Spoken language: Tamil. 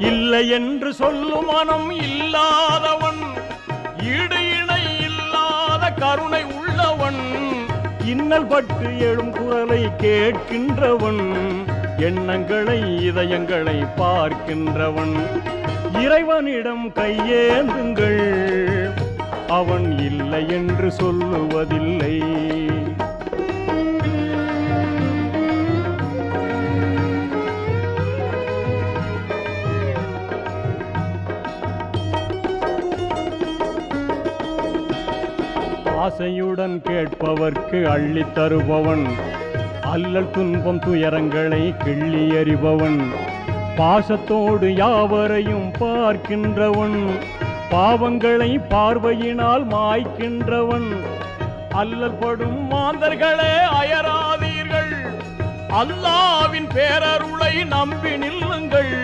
இல்லை என்று சொல்லும் மனம் இல்லாதவன், ஈடு இணை இல்லாத கருணை உள்ளவன், இன்னல் பட்டு எழும் குரலை கேட்கின்றவன், எண்ணங்களை இதயங்களை பார்க்கின்றவன். இறைவனிடம் கையேந்துங்கள், அவன் இல்லை என்று சொல்லுவதில்லை. ஆசையுடன் கேட்பவர்க்கு அள்ளி தருபவன், அல்லல் துன்பம் துயரங்களை கிள்ளி எறிபவன், பாசத்தோடு யாவரையும் பார்க்கின்றவன், பாவங்களை பார்வையினால் மாய்க்கின்றவன். அல்லல் படும் மாந்தர்களே அயராதீர்கள், அல்லாவின் பேரருளை நம்பி நில்லுங்கள்.